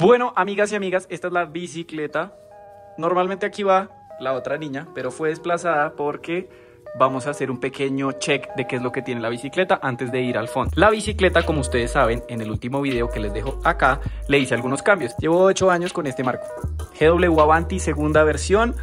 Bueno, amigas y amigas, esta es la bicicleta. Normalmente aquí va la otra niña, pero fue desplazada porque vamos a hacer un pequeño check de qué es lo que tiene la bicicleta antes de ir al fondo. La bicicleta, como ustedes saben, en el último video que les dejo acá, le hice algunos cambios. Llevo 8 años con este marco. GW Avanti, segunda versión.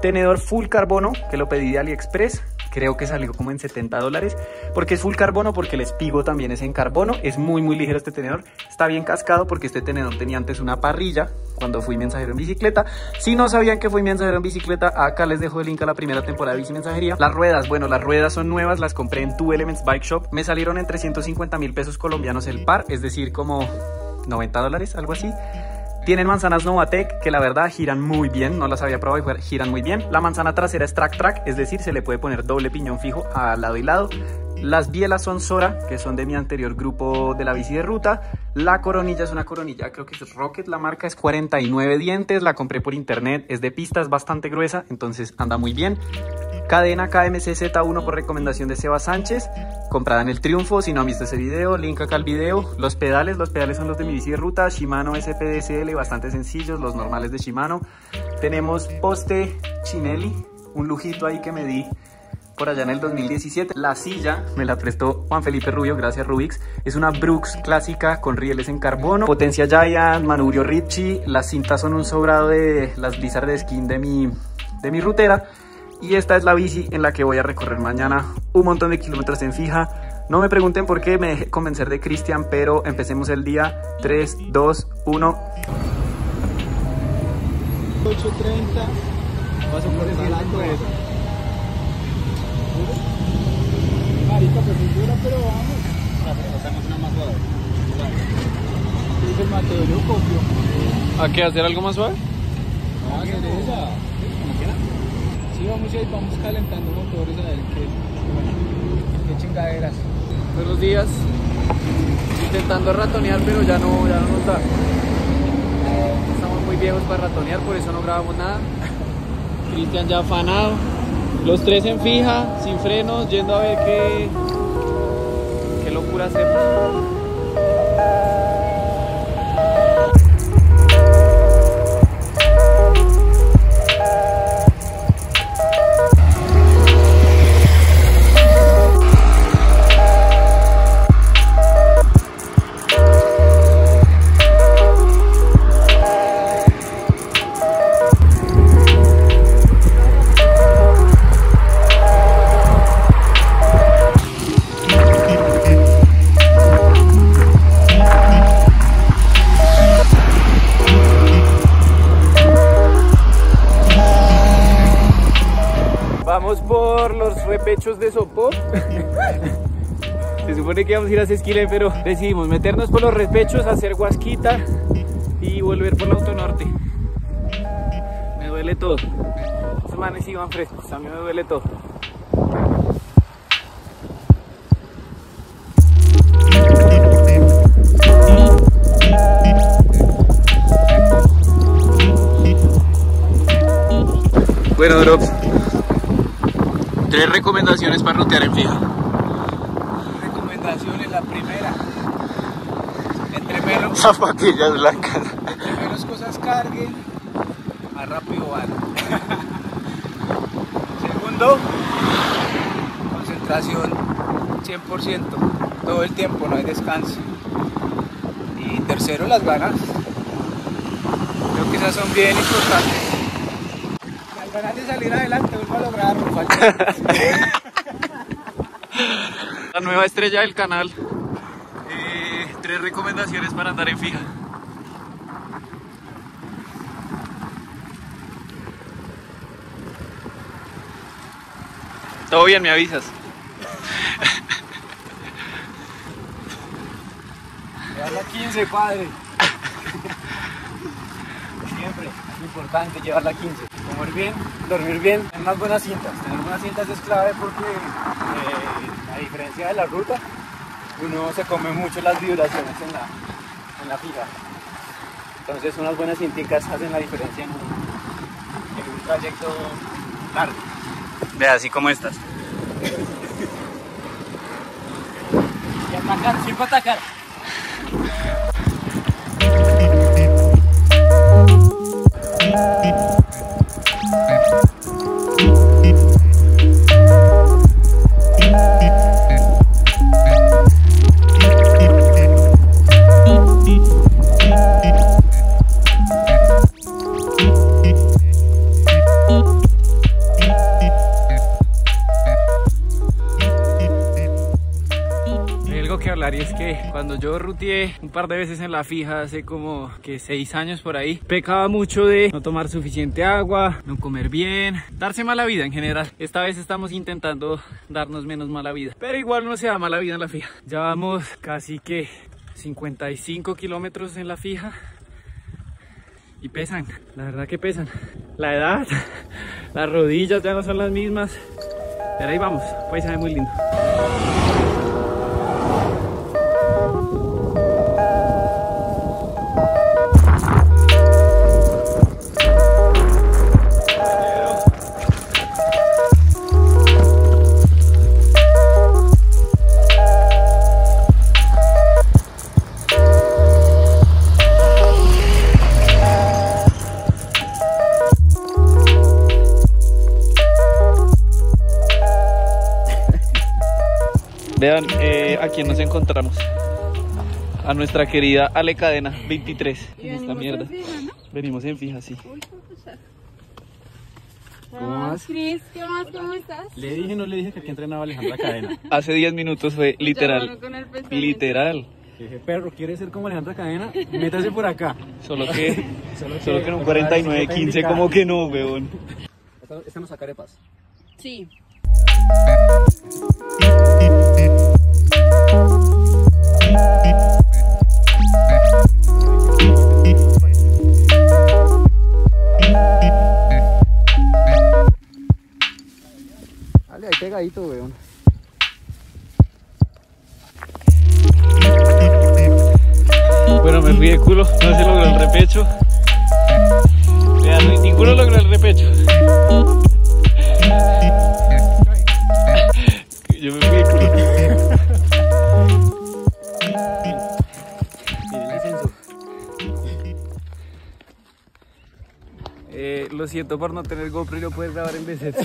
Tenedor full carbono, que lo pedí de AliExpress. Creo que salió como en $70. Porque es full carbono, porque el espigo también es en carbono. Es muy ligero este tenedor. Está bien cascado porque este tenedor tenía antes una parrilla cuando fui mensajero en bicicleta. Si no sabían que fui mensajero en bicicleta, acá les dejo el link a la primera temporada de Bici Mensajería. Las ruedas, bueno, las ruedas son nuevas. Las compré en Two Elements Bike Shop. Me salieron en 350.000 pesos colombianos el par. Es decir, como $90, algo así. Tienen manzanas Novatec, que la verdad giran muy bien, no las había probado y giran muy bien. La manzana trasera es track, es decir, se le puede poner doble piñón fijo a lado y lado. Las bielas son Sora, que son de mi anterior grupo de la bici de ruta. La coronilla es una coronilla, creo que es Rocket, la marca es 49 dientes, la compré por internet, es de pista, es bastante gruesa, entonces anda muy bien. Cadena KMC Z1 por recomendación de Seba Sánchez, comprada en el Triunfo. Si no han visto ese video, link acá al video. Los pedales son los de mi bici de ruta, Shimano SPDSL, bastante sencillos, los normales de Shimano. Tenemos poste Chinelli, un lujito ahí que me di por allá en el 2017. La silla me la prestó Juan Felipe Rubio, gracias Rubix. Es una Brooks clásica con rieles en carbono. Potencia Giant, manubrio Ritchie. Las cintas son un sobrado de las Blizzard de Skin de mi rutera. Y esta es la bici en la que voy a recorrer mañana un montón de kilómetros en fija. No me pregunten por qué, me dejé convencer de Cristian, pero empecemos el día. 3, 2, 1. 8:30. Paso por el lado. Marica, pues muy dura, pero vamos. Pasamos una más suave. Dice el Mateo, yo copio. ¿A qué? ¿Hacer algo más suave? No, hacer esa. Sí, vamos calentando motores a ver qué chingaderas. Buenos días. Intentando ratonear, pero ya no nos da. Estamos muy viejos para ratonear, por eso no grabamos nada. Cristian ya afanado. Los tres en fija, sin frenos, yendo a ver qué locura hacemos. Vamos por los repechos de Sopó. Se supone que íbamos a ir a Sesquilé, pero decidimos meternos por los repechos, hacer Guasquita y volver por la Autonorte. Me duele todo. Esos manes iban frescos, a mí me duele todo. Bueno, Drops, 3 recomendaciones para rutear en fija. Recomendaciones, la primera. Entre menos Zapatillas blancas. Entre menos cosas carguen, más rápido van. Segundo, concentración 100%, todo el tiempo, no hay descanso. Y tercero, las ganas. Creo que esas son bien importantes. Las ganas de salir adelante, vuelvo a lograrlo. La nueva estrella del canal. 3 recomendaciones para andar en fija. Todo bien, me avisas. Llevar la 15, padre. Siempre es importante llevar la 15. Comer bien, dormir bien, tener unas buenas cintas. Tener buenas cintas es clave porque a diferencia de la ruta, uno se come mucho las vibraciones en la fija. Entonces unas buenas cinticas hacen la diferencia en un trayecto largo. Ve así como estas. Y atacar, siempre atacar. que cuando yo ruteé un par de veces en la fija hace como que 6 años por ahí, pecaba mucho de no tomar suficiente agua, no comer bien, darse mala vida en general. Esta vez estamos intentando darnos menos mala vida, pero igual no se da mala vida en la fija. Ya vamos casi que 55 kilómetros en la fija y pesan, la verdad que pesan. La edad, las rodillas ya no son las mismas, pero ahí vamos, paisaje muy lindo. Vean a quién nos encontramos. A nuestra querida Ale Cadena 23. Y En esta venimos mierda. en fija, ¿no? Venimos en fija, sí. Uy, pucha. ¿Cómo vas? Cris, ¿qué más? ¿Cómo estás? Le dije, no le dije que aquí entrenaba Alejandra Cadena. Hace 10 minutos fue literal. Ya, con el pensamiento. Literal. Le dije, perro, ¿quiere ser como Alejandra Cadena? Métase por acá. Solo que en un 49-15 como que no, weón. Esta nos saca de paz. Sí. Dale, ahí pegadito, weón. Bueno, me fui de culo, no se logró el repecho. Vean, ninguno logró el repecho. Yo me fui de culo. Miren el censo. Lo siento por no tener GoPro y no poder grabar en BZ.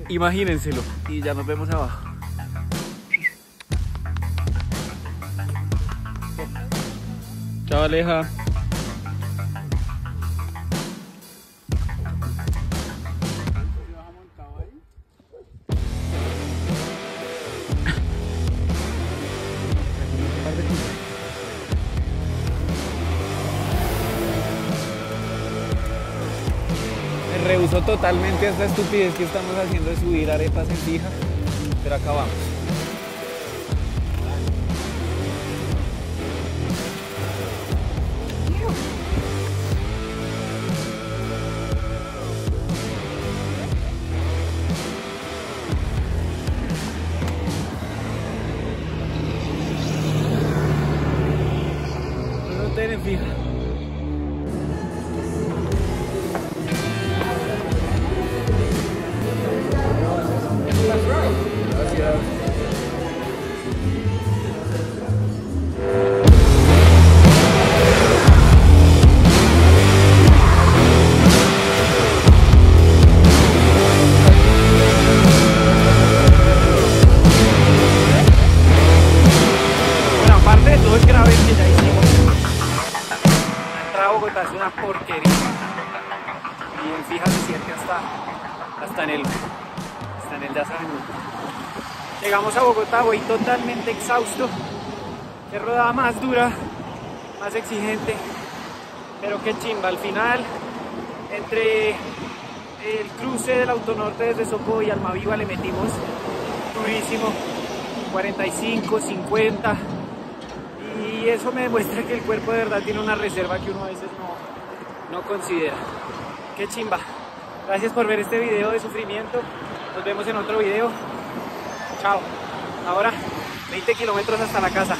Imagínenselo. Y ya nos vemos abajo. Chao, Aleja. Me rehusó totalmente esta estupidez que estamos haciendo de subir arepas en fija, pero acabamos. No tienen fija. Bueno, aparte de todo el grave que ya hicimos, la entrada a Bogotá es una porquería. Y en fija se siente hasta en el ya saben. Llegamos a Bogotá, voy totalmente exhausto. Qué rodada más dura, más exigente. Pero qué chimba, al final, entre el cruce del Autonorte desde Sopó y Almaviva le metimos durísimo, 45, 50. Y eso me demuestra que el cuerpo de verdad tiene una reserva que uno a veces no considera. Qué chimba. Gracias por ver este video de sufrimiento. Nos vemos en otro video. Chao. Ahora 20 kilómetros hasta la casa.